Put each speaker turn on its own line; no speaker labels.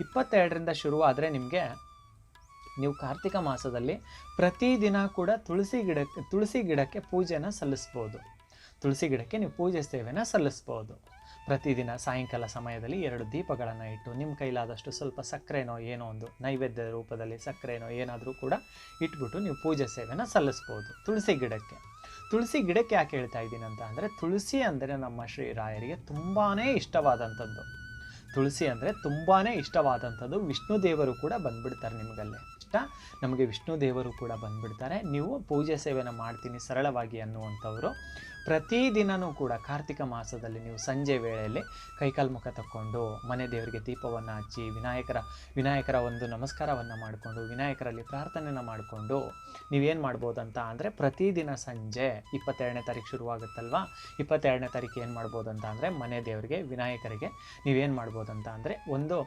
22ರಿಂದ ಶುರುವಾದರೆ ನಿಮಗೆ ನೀವು ಕಾರ್ತಿಕ ಮಾಸದಲ್ಲಿ ಪ್ರತಿದಿನ ಕೂಡ ತುಳಸಿ ಗಿಡಕ್ಕೆ ಪೂಜೆನ ಸಲ್ಲಿಸ್ಬೋದು. ತುಳಸಿ ಗಿಡಕ್ಕೆ ನೀವು ಪೂಜೆ ಸೇವೆನ ಸಲ್ಲಿಸ್ಬೋದು. ಪ್ರತಿದಿನ ಸಾಯಂಕಾಲ ಸಮಯದಲ್ಲಿ 2 ದೀಪಗಳನ್ನು ಇಟ್ಟು ನಿಮ್ಮ ಕೈಲಾದಷ್ಟು ಸ್ವಲ್ಪ ಸಕ್ಕರೆನೋ ಏನೋ ಒಂದು ನೈವೇದ್ಯ ರೂಪದಲ್ಲಿ ಸಕ್ಕರೆನೋ ಏನಾದರೂ ಕೂಡ ಇಟ್ಬಿಟ್ಟು ನೀವು ಪೂಜೆ ಸೇವೆನ ಸಲ್ಲಿಸ್ಬೋದು ತುಳಸಿ ಗಿಡಕ್ಕೆ. ತುಳಸಿ ಗಿಡಕ್ಕೆ ಯಾಕೆ ಹೇಳ್ತಾ ಇದ್ದೀನಿ ಅಂತ ಅಂದರೆ, ತುಳಸಿ ಅಂದರೆ ನಮ್ಮ ಶ್ರೀರಾಯರಿಗೆ ತುಂಬಾ ಇಷ್ಟವಾದಂಥದ್ದು. ತುಳಸಿ ಅಂದರೆ ತುಂಬಾ ಇಷ್ಟವಾದಂಥದ್ದು. ವಿಷ್ಣು ದೇವರು ಕೂಡ ಬಂದುಬಿಡ್ತಾರೆ ನಿಮಗಲ್ಲೇ. ನಮಗೆ ವಿಷ್ಣು ದೇವರು ಕೂಡ ಬಂದುಬಿಡ್ತಾರೆ. ನೀವು ಪೂಜೆ ಸೇವೆನ ಮಾಡ್ತೀನಿ ಸರಳವಾಗಿ ಅನ್ನುವಂಥವ್ರು ಪ್ರತಿದಿನವೂ ಕೂಡ ಕಾರ್ತಿಕ ಮಾಸದಲ್ಲಿ ನೀವು ಸಂಜೆ ವೇಳೆಯಲ್ಲಿ ಕೈಕಾಲು ಮುಖ ತಕ್ಕೊಂಡು ಮನೆ ದೇವರಿಗೆ ದೀಪವನ್ನು ಹಚ್ಚಿ ವಿನಾಯಕರ ಒಂದು ನಮಸ್ಕಾರವನ್ನು ಮಾಡಿಕೊಂಡು ವಿನಾಯಕರಲ್ಲಿ ಪ್ರಾರ್ಥನೆಯನ್ನು ಮಾಡಿಕೊಂಡು ನೀವೇನು ಮಾಡ್ಬೋದಂತ ಅಂದರೆ, ಪ್ರತಿದಿನ ಸಂಜೆ 22ನೇ ತಾರೀಕು ಶುರುವಾಗುತ್ತಲ್ವ, 22ನೇ ತಾರೀಕು ಏನು ಮಾಡ್ಬೋದಂತ ಅಂದರೆ ಮನೆ ದೇವರಿಗೆ ವಿನಾಯಕರಿಗೆ ನೀವೇನು ಮಾಡ್ಬೋದಂತ ಅಂದರೆ ಒಂದು